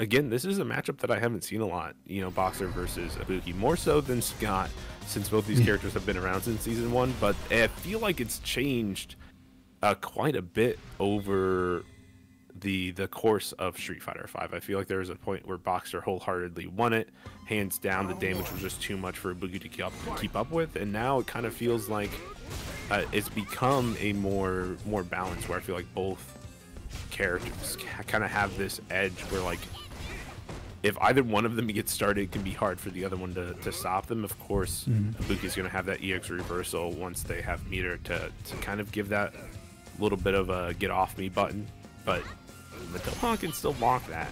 Again, this is a matchup that I haven't seen a lot, you know, Boxer versus Ibuki, more so than Scott, since both these characters have been around since season 1, but I feel like it's changed quite a bit over the course of Street Fighter 5. I feel like there was a point where Boxer wholeheartedly won it, hands down. The damage was just too much for Ibuki to keep up with, and now it kind of feels like it's become a more balanced, where I feel like both characters kind of have this edge where, like, if either one of them gets started, it can be hard for the other one to stop them. Of course, Ibuki's going to have that EX reversal once they have meter to kind of give that little bit of a get off me button, but Matoha can still block that.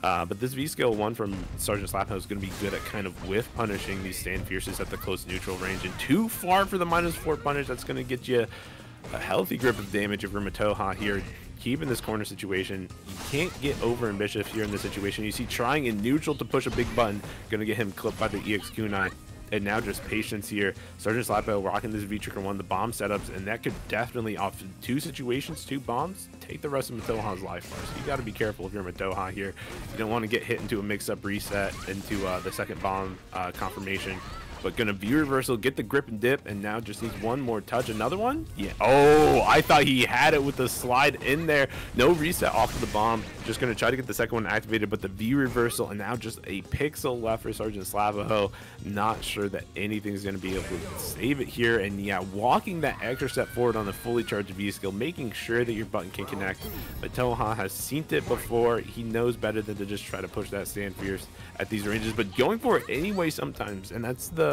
But this V-Skill 1 from Sergeant Slapho is going to be good at kind of whiff punishing these stand fierces at the close neutral range, and too far for the -4 punish. That's going to get you a healthy grip of damage if you're Matoha here. Keeping this corner situation, you can't get over ambitious here in this situation. You see trying in neutral to push a big button, going to get him clipped by the EX kunai. And now just patience here. Sergeant Slappo rocking this V-Trigger 1, the bomb setups, and that could definitely, off 2 situations, 2 bombs, take the rest of Matoha's life bar. So you got to be careful if you're Matoha here. You don't want to get hit into a mix-up reset into the second bomb confirmation. But gonna V reversal, get the grip and dip, and now just needs one more touch. Another one? Yeah. Oh, I thought he had it with the slide in there. No reset off of the bomb. Just gonna try to get the second one activated, but the V reversal, and now just a pixel left for Sergeant Slavaho. Not sure that anything's gonna be able to save it here. And yeah, walking that extra step forward on the fully charged V skill, making sure that your button can connect. But Toha has seen it before. He knows better than to just try to push that stand fierce at these ranges, but going for it anyway sometimes, and that's the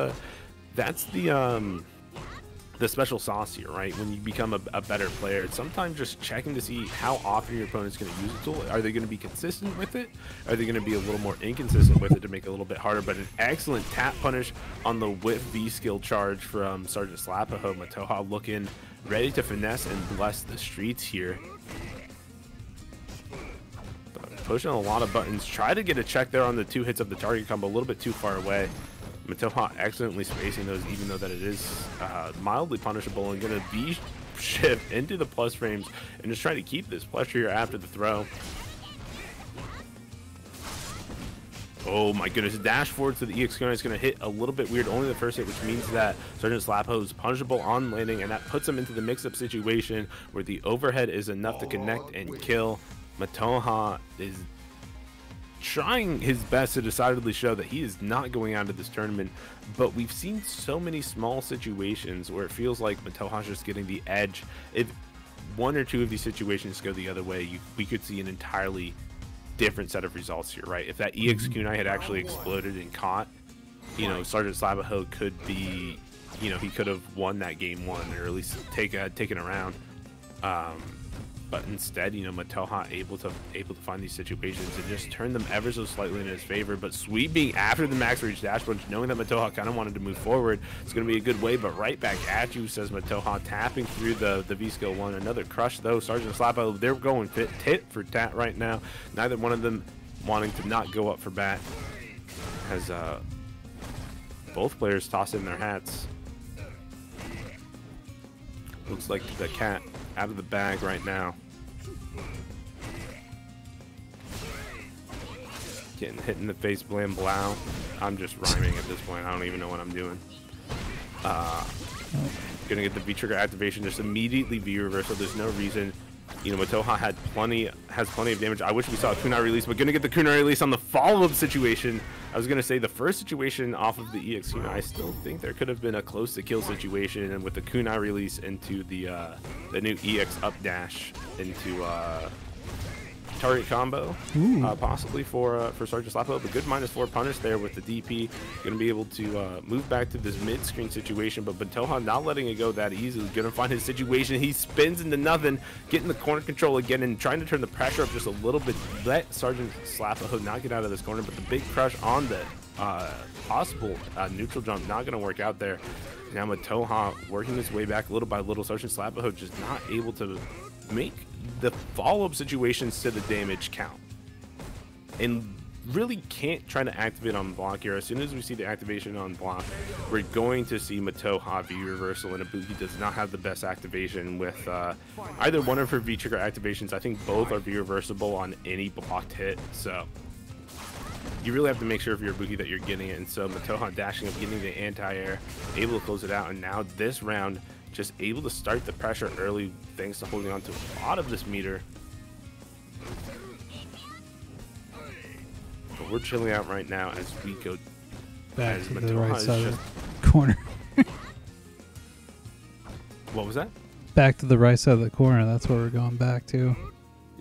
special sauce here, right? When you become a better player, it's sometimes just checking to see how often your opponent's going to use the tool. Are they going to be consistent with it? Are they going to be a little more inconsistent with it to make it a little bit harder? But an excellent tap punish on the whip V skill charge from Sergeant Slapaho. Matoha looking ready to finesse and bless the streets here. Pushing a lot of buttons. Try to get a check there on the 2 hits of the target combo, a little bit too far away. Matoha excellently spacing those, even though that it is mildly punishable, and gonna V shift into the plus frames and just try to keep this pressure here after the throw. Oh my goodness, dash forward to the EX Kunai is going to hit a little bit weird, only the first hit, which means that Sergeant Slapho is punishable on landing, and that puts him into the mix-up situation where the overhead is enough to connect and kill. Matoha is trying his best to decidedly show that he is not going out of this tournament, but we've seen so many small situations where it feels like Matoha's just getting the edge. If 1 or 2 of these situations go the other way, we could see an entirely different set of results here, right? If that EX Kunai had actually exploded and caught, you know, Sergeant Slavaho could be, you know, he could have won that game 1, or at least taken around. But instead, you know, Matoha able to find these situations and just turn them ever so slightly in his favor. But sweeping after the max reach dash punch, knowing that Matoha kind of wanted to move forward, it's going to be a good way. But right back at you, says Matoha, tapping through the V skill 1. Another crush though. Sergeant Slappo, they're going tit for tat right now. Neither one of them wanting to not go up for bat, as both players toss in their hats. Looks like the cat out of the bag right now. Getting hit in the face, blam blow. I'm just rhyming at this point. I don't even know what I'm doing. Gonna get the V trigger activation, just immediately V reversal. There's no reason. You know, Matoha has plenty of damage. I wish we saw a kunai release, but gonna get the kunai release on the follow-up situation. I was gonna say the first situation off of the EX kunai, I still think there could have been a close to kill situation, and with the kunai release into the new EX up dash into target combo, possibly for Sergeant Slappo. But good -4 punish there with the DP. Gonna be able to move back to this mid-screen situation, but Matoha not letting it go that easily. Gonna find his situation. He spins into nothing, getting the corner control again and trying to turn the pressure up just a little bit. Let Sergeant Slappo not get out of this corner, but the big crush on the possible neutral jump not gonna work out there. Now Matoha working his way back little by little. Sergeant Slappo just not able to make the follow-up situations to the damage count. And really can't try to activate on block here. As soon as we see the activation on block, we're going to see Matoha V-reversal, and Ibuki does not have the best activation with either one of her V-trigger activations. I think both are V-reversible on any blocked hit, so you really have to make sure if you're Ibuki that you're getting it. And so Matoha dashing up, getting the anti-air, able to close it out, and now this round just able to start the pressure early thanks to holding on to a lot of this meter. But we're chilling out right now as we go back as to the Matoha right is side of just... the corner. What was that? Back to the right side of the corner. That's where we're going back to.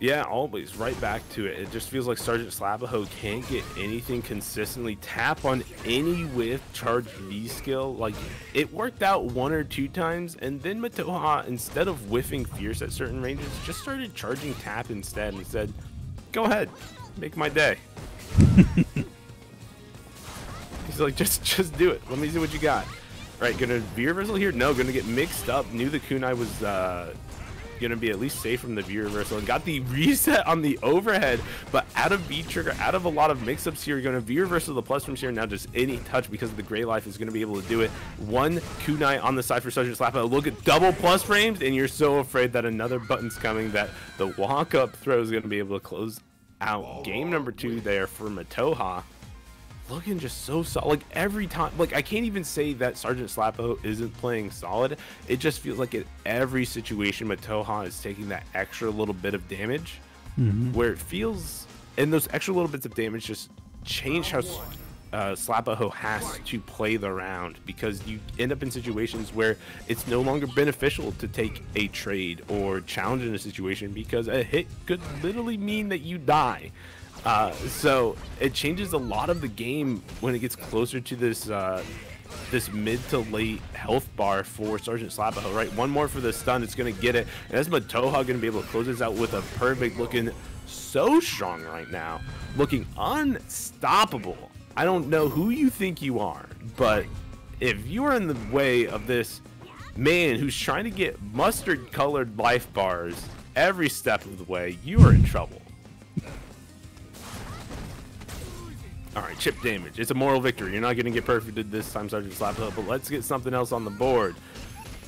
Yeah, always right back to it. It just feels like Sergeant Slapaho can't get anything consistently tap on any with charge V skill. Like, it worked out 1 or 2 times, and then Matoha, instead of whiffing fierce at certain ranges, just started charging tap instead and said, go ahead, make my day. He's like, just do it. Let me see what you got. All right, gonna V-reversal here? No, gonna get mixed up. Knew the kunai was gonna be at least safe from the V-reversal and got the reset on the overhead, but out of V-trigger, out of a lot of mix-ups here, gonna V-reversal the plus from here. Now just any touch because of the gray life is gonna be able to do it. 1 kunai on the side for Sergeant Slapaho. Look at double plus frames, and you're so afraid that another button's coming that the walk-up throw is gonna be able to close out game number 2 there for Matoha. Looking just so solid. Like, every time, like, I can't even say that Sergeant Slapaho isn't playing solid. It just feels like in every situation Matoha is taking that extra little bit of damage, where it feels, and those extra little bits of damage just change how Slapaho has to play the round, because you end up in situations where it's no longer beneficial to take a trade or challenge in a situation because a hit could literally mean that you die. So it changes a lot of the game when it gets closer to this this mid to late health bar for Sergeant Slapaho. Right, 1 more for the stun, it's gonna get it, and that's Matoha gonna be able to close this out with a perfect, looking so strong right now, looking unstoppable. I don't know who you think you are, but if you are in the way of this man who's trying to get mustard colored life bars every step of the way, you are in trouble. Alright, chip damage. It's a moral victory. You're not going to get perfected this time, Sergeant Slapaho, but let's get something else on the board.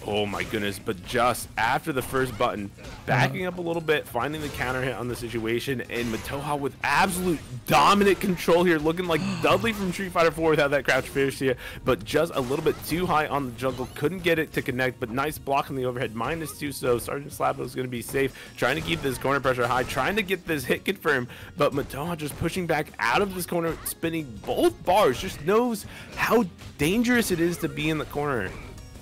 Oh my goodness, but just after the first button, backing up a little bit, finding the counter hit on the situation, and Matoha with absolute dominant control here, looking like Dudley from Street Fighter 4 without that crouch finish here, but just a little bit too high on the jungle, couldn't get it to connect, but nice block on the overhead, -2, so Sergeant Slapaho is going to be safe, trying to keep this corner pressure high, trying to get this hit confirmed, but Matoha just pushing back out of this corner, spinning both bars, just knows how dangerous it is to be in the corner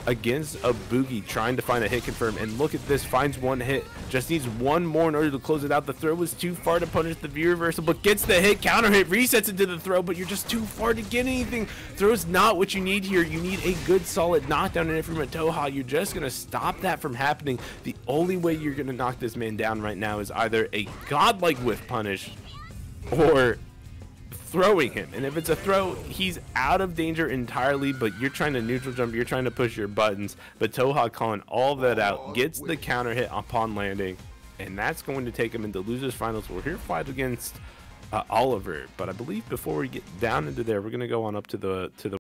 against a Ibuki, trying to find a hit confirm, and look at this, finds 1 hit, just needs 1 more in order to close it out. The throw was too far to punish the V-reversal, but gets the hit, counter hit, resets into the throw, but you're just too far to get anything. Throw's not what you need here. You need a good solid knockdown in it from Matoha. You're just gonna stop that from happening. The only way you're gonna knock this man down right now is either a godlike whiff punish or throwing him, and if it's a throw, he's out of danger entirely, but you're trying to neutral jump, you're trying to push your buttons, but Matoha calling all that out, gets the counter hit upon landing, and that's going to take him into losers finals. We're here fight against Oliver, but I believe before we get down into there, we're going to go on up to the